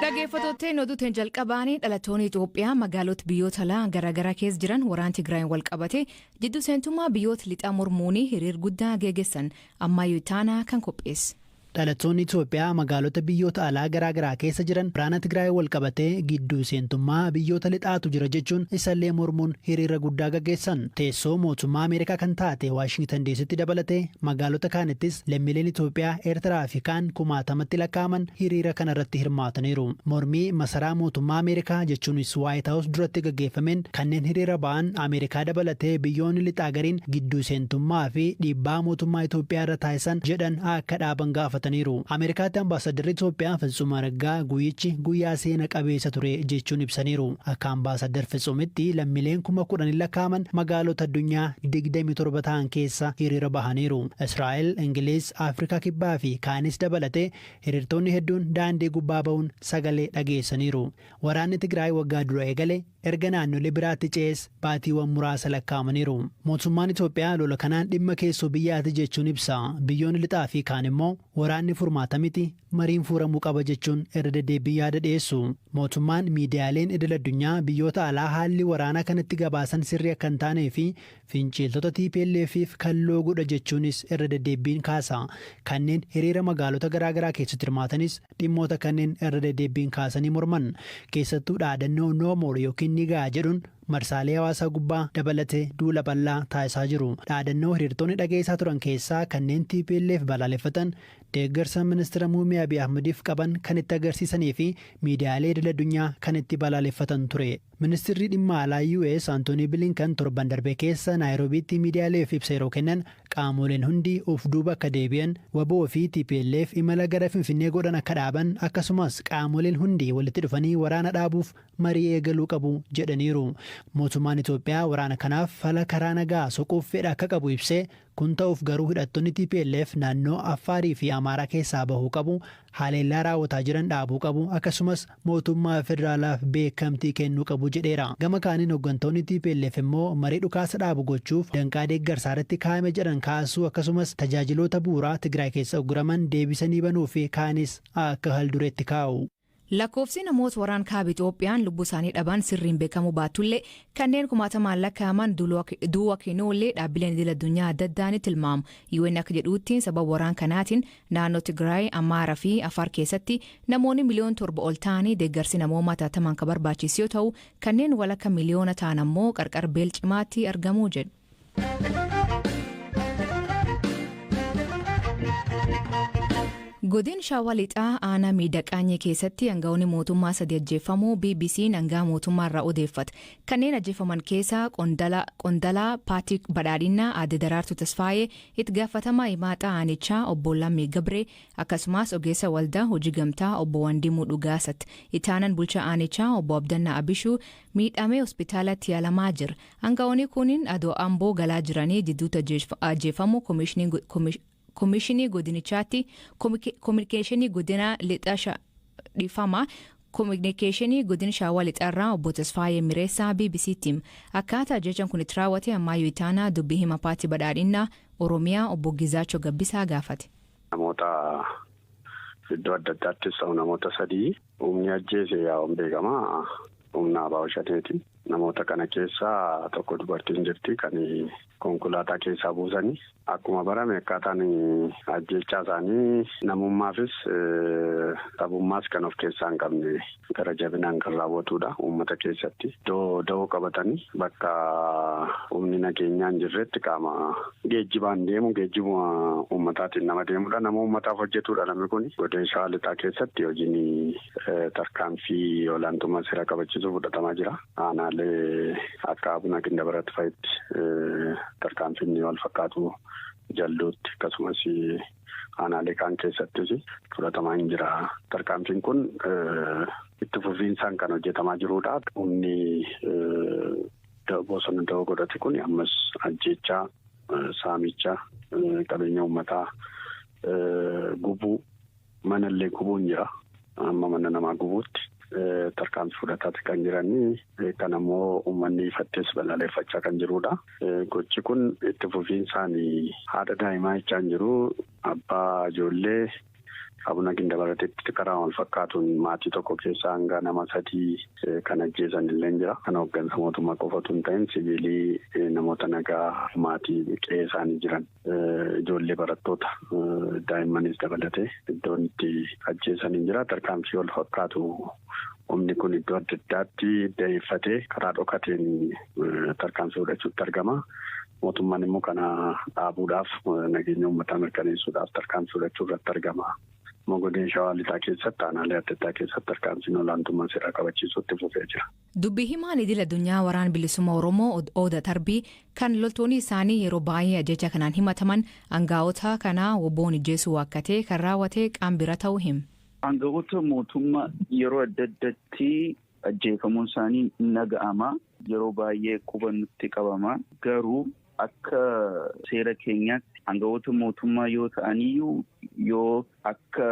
Dhaggeeffattoonni oduutiin jalqabaanii dhalattoonni Itoophiyaa magaalota biyyoota alaa garaagaraa keessa jiran waraana Tigraay wal qabate jidduu seentummaa biyyoota lixaa mormuun hiriira guddaa geggeessan ammayyuu taanaa kan qopheesse. Dhalattoonni Itoophiyaa magaalota biyyoota alaa garaagaraa keessa jiran waraana Tigraay wal qabatee gidduu seentummaa biyyoota lixaatu jira jechuun isallee mormuun hiriira guddaa gaggeessan. Teessoo mootummaa Ameerikaa kan taate Waashingtan DC'tti dabalatee magaalota kaanittis lammiileen Itoophiyaa Eertiraa fi kaan kumaatamatti lakkaa'aman hiriira kanarratti hirmaataniiru. Mormii masaraa mootummaa Ameerikaa jechuunis White House duratti gaggeeffameen kanneen hiriira ba'an Ameerikaa dabalatee biyyoonni lixaa gariin gidduu seentummaa fi dhiibbaa mootummaa Itoophiyaa irra taasisan jedhan akka dhaaban gaafatan. Ameerikaatti ambaasaddarri Itoophiyaa Fitsum Araggaa guyyichi guyyaa seena qabeessa ture jechuun ibsaniiru. Akka ambaasaddar Fitsumitti lammiileen 10,000 lakkaa'aman magaalota addunyaa 27 ta'an keessa hiriira bahaniiru. Israa'el, Ingiliz, Afrikaa Kibbaa fi kaanis dabalatee hiriirtonni hedduun daandii gubbaa ba'uun sagalee dhageessaniiru. Waraanni Tigraay waggaa dura eegale erga naannolee biraatti ce'es baatiiwwan muraasa lakkaa'amaniiru. Mootummaan Itoophiyaa lola kanaan dhimma keessoo biyyaati jechuun ibsa. Biyyoonni lixaa fi kaan immoo waraanni furmaata miti mariin furamuu qaba jechuun irra deddeebii yaada dhiyeessu. Mootummaan miidiyaaleen idil addunyaa biyyoota alaa haalli waraanaa kanatti gabaasan sirrii akka hin taanee fi finciltoota TPLF'if kalloo godha jechuunis irra deddeebiin kaasa. Kanneen hiriira magaalota garaagaraa keessatti hirmaatanis dhimmoota kanneen irra deddeebiin kaasanii morman. Keessattuu dhaadannoo No More yookiin Nigaa jedhuun marsaalee hawaasaa gubbaa dabalatee duula bal'aa taasisaa jiru. Dhaadannoo hiriirtonni dhageessaa turan keessaa kanneen TPLF balaaleffatan deeggarsa ministeera muummee Abiy Ahmediif qaban kan itti agarsiisanii fi miidiyaalee idil addunyaa kan itti balaaleffatan ture. Ministeerri dhimma alaa US Antoonii Bilinkan torban darbee keessa Naayiroobiitti miidiyaaleef ibsa yeroo kennan qaamoleen hundi of duuba akka deebi'an waboo fi TPLF imala gara Finfinnee godhan akka dhaaban akkasumas qaamoleen hundi walitti dhufanii waraana dhaabuuf marii eegaluu qabu jedhaniiru. Mootummaan Itoophiyaa waraana kanaaf fala karaa nagaa soquuf fedha akka qabu ibsee kun ta'uuf garuu hidhattoonni TPLF naannoo Affaarii fi Amaaraa keessaa bahuu qabu, haleellaa raawwataa jiran dhaabuu qabu akkasumas mootummaa federaalaaf beekamtii kennuu qabu jedheera. Gama kaaniin hooggantoonni TPLF immoo marii dhukaasa dhaabu gochuuf danqaa deeggarsaa irratti kaa'ame jedhan kaasuu akkasumas tajaajiloota bu'uuraa Tigraay keessa ugguraman deebisanii banuu fi kaanis akka haldureetti kaa'u. Lakkoofsi namoota waraana kaaba Itoophiyaan lubbuu isaanii dhaban sirriin beekamu baatullee kanneen kumaatamaan lakkaa'aman du'a kennuullee dhaabbileen idil addunyaa adda addaan tilmaamu. UN akka jedhuutti sababa waraana kanaatiin naannoo Tigraay, Amaaraa fi Afaar keessatti namoonni miliyoona 7 ol ta'anii deeggarsi namoomaa taataman kan barbaachisu yoo ta'u kanneen walakka miliyoona ta'an ammoo qarqara beela cimaatti argamuu jedhu. Godin Shaawaa Lixaa aanaa miidhaqaanyee keessatti aangawoonni mootummaa 3 ajjeefamuu BBC'n aangaa mootummaa irraa odeeffate. Kanneen ajjeefaman keessaa qondaalaa Paartii Badhaadhinaa Aadde Daraartuu Tasfaayee, itti gaafatamaa himaataa aanichaa obbo Lammii Gabree akkasumas ogeessa waldaa hojii gamtaa obbo Wandimuu Dhugaasatti. Itaanan bulchaa aanichaa obbo Abdannaa Abishuu miidhamee hospitaalatti yaalamaa jira. Aangawoonni kunniin adoo Amboo galaa jiranii jidduutti ajjeefamuu Komishinii godinichaatti kominikeeshinii godina lixaa dhiifama kominikeeshinii godina Shaawaa Lixaarraa obbo Tasfaayee Mireessaa BBC'tti akkaataa ajjechaan kun itti raawwate ammayyuu itaanaa dubbii hima Paartii Badhaadhinaa Oromiyaa obbo Gizaachoo Gabbisaa gaafate. Namoota iddoo adda addaattis namoota 3 humni ajjeese yaa'uun beekamaa humna Abaa Shateeti. Namoota kana keessaa tokko dubartiin jirti kan konkolaataa keessaa buusanii akkuma barame akkaataan ajjechaa isaanii namummaafis sabummaas kan of keessaa hin qabne gara jabinaan kan raawwatudha uummata keessatti. Da'oo qabatanii bakka humni nageenyaa hin jirretti qaama geejjibaan deemu geejjibuma uummataatiin nama deemudha. Nama uummataaf hojjetudha namni kun. Godina Shawaa Lixaa keessatti hojiin tarkaanfii olaantummaa seera kabachiisuu fudhatamaa jira. Akka Abuna Gindabaratti fa'itti tarkaanfiin wal fakkaatu jalluutti akkasumas aanaalee kaan keessattis fudhatamaa hin jira. Tarkaanfiin kun itti fufiinsaan kan hojjetamaa jirudha. Humni bosona da'oo godhate kun ammas ajjechaa, saamicha, qabeenya uummataa gubuu, manallee gubuun jira. Amma mana namaa gubuutti. Tarkaanfii fudhataati kan jiranii kan ammoo uummanni ifattees balaaleffachaa kan jirudha. Gochi kun itti fufiinsaan haadha daa'imaa jechaan jiru abbaa ijoollee abuna Gindabarateetti karaa wal fakkaatuun maatii tokko keessaa hanga nama 3 kan ajjeesan illee jira. Kan hooggansa mootummaa qofatu hin ta'in siviilii namoota nagaa maatii qe'ee isaanii jiran ijoollee barattoota daa'immanis dabalatee iddoon itti ajjeesan jira. Tarkaanfii wal fakkaatu humni kun iddoo adda addaatti da'eeffatee karaa dhokateen tarkaanfii fudhachuutti argama. Mootummaan immoo kana dhaabuudhaaf nageenya uummataa mirkaneessuudhaaf tarkaanfii fudhachuu irratti argama. Mogodeen Shawaa Lixaa keessatti aanaalee adda addaa keessatti tarkaanfiin olaantummaa seeraa kabachiisuutti fufee jira. Dubbii himaan idil addunyaa waraana bilisummaa Oromoo Oda Tarbii kan loltoonni isaanii yeroo baay'ee ajjecha kanaan himataman aangaa'ota kanaa wobboon ijjeesuu akka ta'e kan raawwate qaambira ta'uu hima. Aangaa'ota mootummaa yeroo adda addaatti ajjeefamuun isaanii naga'ama. Yeroo baay'ee quba nutti qabama. Garuu akka seera keenyaatti aangaa'ota mootummaa yoo ta'aniyyuu yoo akka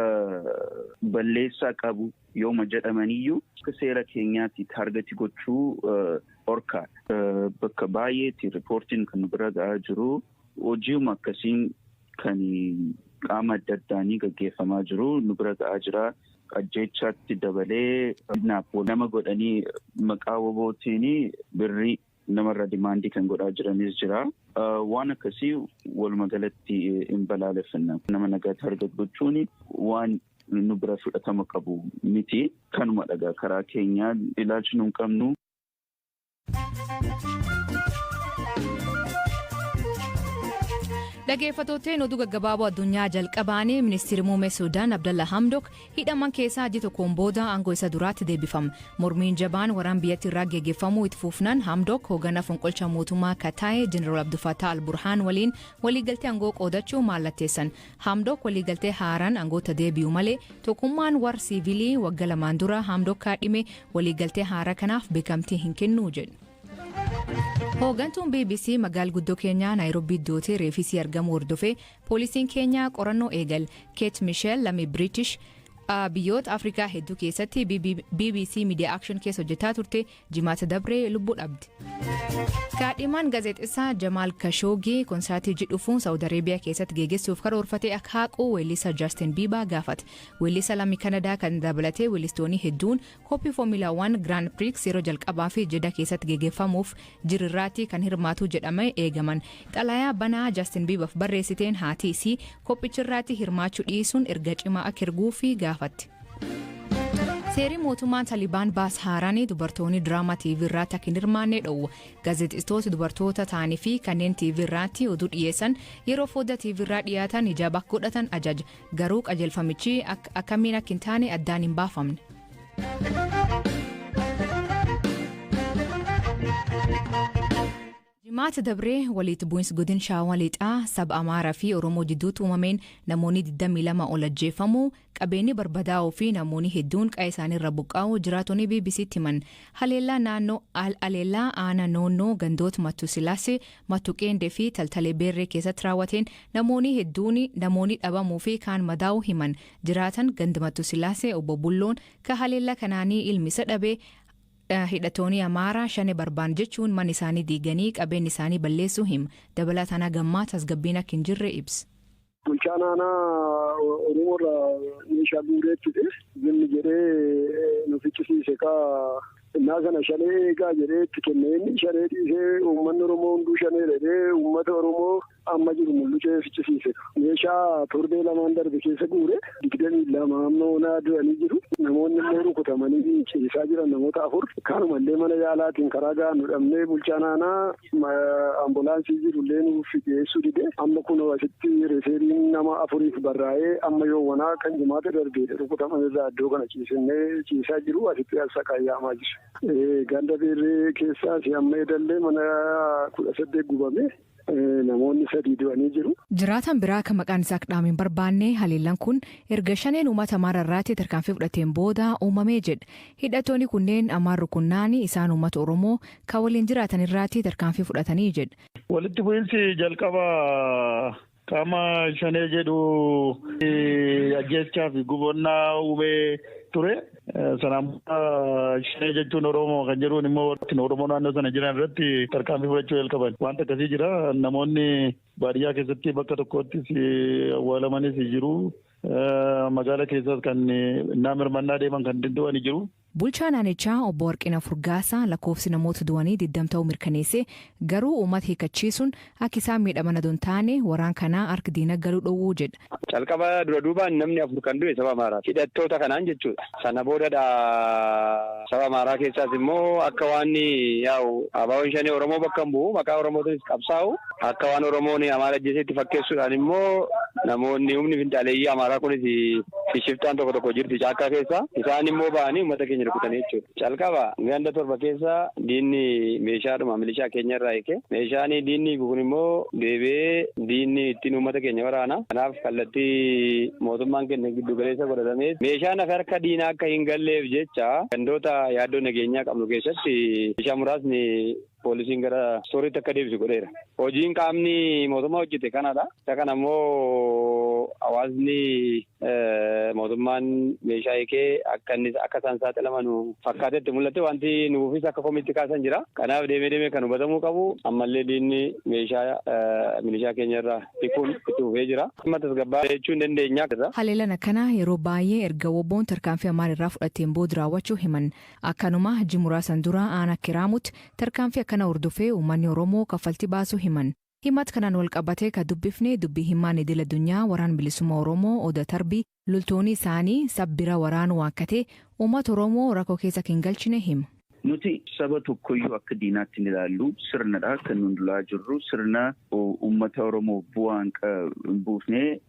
balleessaa qabu yooma jedhamaniyyuu akka seera keenyaatti taargetii gochuu orkaadha. Bakka baay'eetti riippoortiin kan nu bira ga'aa jiru hojiuma akkasiin kan qaama adda addaanii gaggeeffamaa jiru nu bira ga'aa jira. Ajjechaatti dabalee nama godhanii maqaa wobootiin birrii namarra dimaandii kan godhaa jiranis jira. Waan akkasii walumaa galatti hin balaaleffanna. Nama nagaa taarget gochuun waan nu bira fudhatama qabu miti. Kanuma dhagaa karaa keenyaa ilaalchi nu hin qabnu. Dhaggeeffattootni oduu gaggabaaboo addunyaa jalqabaanii ministeerri muummee Suudaan Abdalla Hamdok hidhaman keessaa ji'a tokkoon booda aangoo isa duraatti deebifama. Mormiin jabaan waraan biyyatti irraa geggeeffamuu itti fufnaan Hamdok hoogganaa fonqolcha mootummaa Kataa'e Jeneraal Abdufataa Al-Burhaan waliin waliigaltee aangoo qoodachuu mallatteessan. Hamdok waliigaltee haaraan aangoota deebi'u malee tokkummaan warra siivilii waggaa 2 dura Hamdok kaadhime waliigaltee haaraa kanaaf beekamtii hin kennu jedhu. Hooggantuun BBC magaala guddoo keenyaa Naayiroobii iddootti reefisii argamu hordofee poolisiin keenyaa qorannoo eegal. Kate Michel lammii British biyyoota Afrikaa hedduu keessatti BBC Media Action keessa hojjetaa turte jimaata dabree lubbuu dhabde. Kaadhimaan gaazexeessaa Jamaal Khashoggi konsaatii jedhuun Saawud Areebiyaa keessatti geggeessuuf karoorfatee akka haqu weellisaa Justin Bieber gaafate. Weellisaa lammii Kanadaa kan dabalatee weellistoonni hedduun koppii Formula 1 Grand Prix yeroo jalqabaa fi Jeddaa keessatti geggeeffamuuf jirirraatti kan hirmaatu jedhamee eegaman. Xalayaa banaa Justin Bieberf barreessiteen haati isii kophichirraatti hirmaachuu dhiisuun erga cimaa akka erguu fi gaafatti. Seerii mootummaan Talibaan baas haaraanii dubartoonni diraamaa TV irratti akka hin hirmaanne dhowwa. Gaazexeessitoota dubartoota ta'anii fi kanneen TV irratti oduu dhiyeessan yeroo foddaa TV irraa dhiyaatan hijaaba akka godhatan ajaja. Garuu qajeelfamichi akkamiin akka hin taane addaan hin baafamne. Jimaata dabree walitti bu'insi godina Shaawaa Lixaa saba Amaaraa fi Oromoo jidduutti uumameen namoonni 22 ol ajjeefamuu qabeenyi barbadaa'uu fi namoonni hedduun qe'ee isaaniirra buqqaa'uu jiraattonni BBC'tti himan. Haleellaa aanaa noonnoo gandoota Mattuu Sillaasee, Mattuu Qeendee fi Taltalee Beerree keessatti raawwateen namoonni hedduun namoonni dhabamuu fi kaan madaa'uu himan. Jiraatan ganda Mattuu Sillaasee obbo Bulloon ka haleellaa kanaanii ilmi isa dhabee hidhattoonni Amaaraa shane barbaan jechuun mana isaanii diiganii qabeenya isaanii balleessuu hima. Dabalataan gammaa tasgabbiin akka hin jirre ibsa. Bulchaan aanaa Oromoorraa meeshaa guureetti zimmi jedhee nu ficcisiise innaa kana shanee eegaa jedhee itti kenneen shanee dhiisee uummanni Oromoo hunduu shanee dhabee uummata Oromoo amma jiru mul'isee ficcisiise. Meeshaa torbee lamaan darbe keessa guure 22 amma onaa duranii jiru. Namoonni immoo rukutamanii ciisaa jiran namoota 4. Kaanumallee mana yaalaatiin karaa gahaa nu dhabnee bulchaan aanaa ambulaansii jirullee nuuf geessuu dide. Amma kun asitti reeferiin nama 4 barraa'ee amma yoowwanaa kan jimaata darbee rukutaman irraa iddoo kana ciisaa jiru asitti saqayyaamaa jiru. Ganda Beerree keessaas amma edallee mana 18 gubame. Namoonni 3 du'anii jiru. Jiraatan biraa kan maqaan isaa dhaamiin hin barbaanne haleellaan kun erga shaneen uummata Amaaraa irratti tarkaanfii fudhateen booda uumamee jedha. Hidhattoonni kunneen Amaarri kunnaani isaan uummata Oromoo kan waliin jiraatan irratti tarkaanfii fudhatanii jedha. Walitti bu'iinsi jalqaba qaama shanee jedhu ajjeechaa fi gubannaa uumee ture. Sanaan shanee jechuun Oromoo kan jedhuun immoo Oromoo naannoo sana jiran irratti tarkaanfii fudhachuu jalqaban. Wanta akkasii jira. Namoonni baadiyyaa keessatti bakka tokkottis awwaalamanis jiru. Magaalaa keessas kan namirmannaa deeman kan du'an jiru. Bulchaa naannichaa obbo Warqina Furgaasaa lakkoofsi namoota du'anii 20 ta'uu mirkaneesse garuu uummata hiikachiisuun akka isaan miidhaman adoon taane waraan kanaa harka diina galuu dhowwuu jedha. Calqaba dura duubaan namni 4 kan du'e saba Amaaraa hidhattoota kanaan jechuudha. Sana boodadha saba Amaaraa keessaas immoo akka waan yaa'u abaawoon shanii Oromoo bakka bu'u maqaa Oromootis qabsaa'u akka waan Oromoon Amaara ajjeesetti fakkeessuudhaan immoo namoonni humni finxaaleeyyii Amaaraa kunis shiftaan tokko jirti caakkaa keessa isaan immoo ba'anii uummata keenya rukutanii jechuudha. Calqaba ganda torba keessa diinni meeshaadhuma milishaa keenya irraa hiike meeshaan diinni kun immoo deebi'ee diinni ittiin uummata keenya waraana. Kanaaf kallattii mootummaan keenya giddu galeessa godhatamee meeshaan harka diinaa akka hin galleef jecha gandoota yaaddoo nageenyaa qabnu keessatti meeshaa muraasni poolisiin gara sooriitti akka deebisu godheera. Hojiin qaamni mootummaa hojjete kanadha. Isa kana immoo hawaasni mootummaan meeshaa hiikee akka isaan saaxilaman fakkaatetti mul'ate wanti nuufis akka komiitti kaasan jira. Kanaaf deemee kan hubatamuu qabu ammallee diinni meeshaa milishaa keenya irraa hiikuun itti fufee jira. Amma tasgabbaa jechuu hin dandeenya. Haleelaan akkanaa yeroo baay'ee erga wobboon tarkaanfii Amaaraarraa fudhateen booda raawwachuu himan. Akkanuma hajji muraasan dura aanaa kiraamutti tarkaanfii kana hordofee uummanni Oromoo kaffaltii baasuu himan. Himata kanaan wal qabatee kan dubbifne dubbii himaan idil addunyaa waraan bilisummaa Oromoo Oda Tarbii loltoonni isaanii sabbira waraanu waakkatee uummata Oromoo rakkoo keessa kan galchine hima. Nuti saba tokkoyyuu akka diinaatti ni ilaallu sirnadha kan nuti ilaalaa jirru sirna uummata Oromoo bu'aan buufnee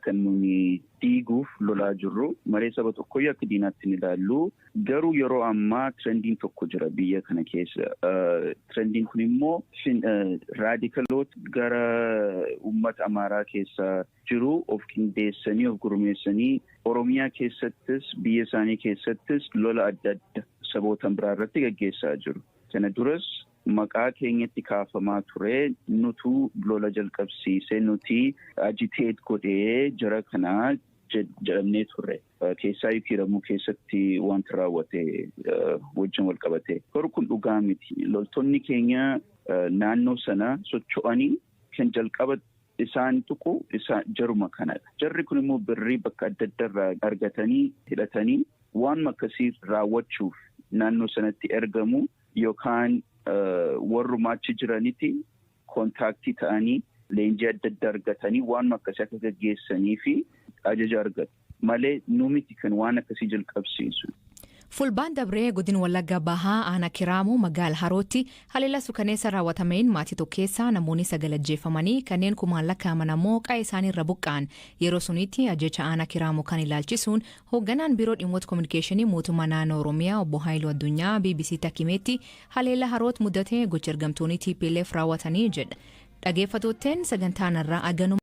kan nuti diiguuf lolaa jirru maree saba tokkoyyuu akka diinaatti ni ilaallu garuu yeroo ammaa trendiin tokko jira biyya kana keessa trendiin kun immoo raadikaloota gara uummata Amaaraa keessa jiru of qindeessanii of gurmeessanii Oromiyaa keessattis biyya isaanii keessattis lola adda adda saboota biraa irratti gaggeessaa jiru. Kana duras maqaa keenyatti kaafamaa ture nutu lola jalqabsiisee nuti agiteet godhee jara kanaa jedhamnee turre. Keessaa hiramuu keessatti wanti raawwate wajjin wal qabate. Garuu kun dhugaa miti. Loltoonni keenya naannoo sana socho'anii kan jalqaba isaan tuqu isaan jaruma kanadha. Jarri kun immoo birrii bakka adda addaa argatanii hidhatanii waan akkasii raawwachuuf naannoo sanatti ergamu yookaan warrumaa achi jiranitti kontaaktii ta'anii leenjii adda addaa argatanii waan akkasii akka gaggeessanii fi ajaja argatu malee numiti kan waan akkasii jalqabsiisu. Fulbaan dabree godina Wallagga Bahaa aanaa Kiraamuu magaala Harootti haleellaa suukaneessa raawwatameen maatii tokko keessaa namoonni 9 ajjeefamanii kanneen kumaan lakkaa'aman ammoo qe'ee isaanii irra buqqa'an yeroo sunitti ajjecha aanaa Kiraamuu kan ilaalchisuun hoogganaan biiroo dhimmoota kominikeeshinii mootummaa naannoo Oromiyaa obbo Haayiluu Addunyaa BBC Takkimeetti haleellaa Haroot mudatee gocha ergamtoonni TPLF raawwatanii jedha. Dhageeffattootteen sagantaan irraa aganu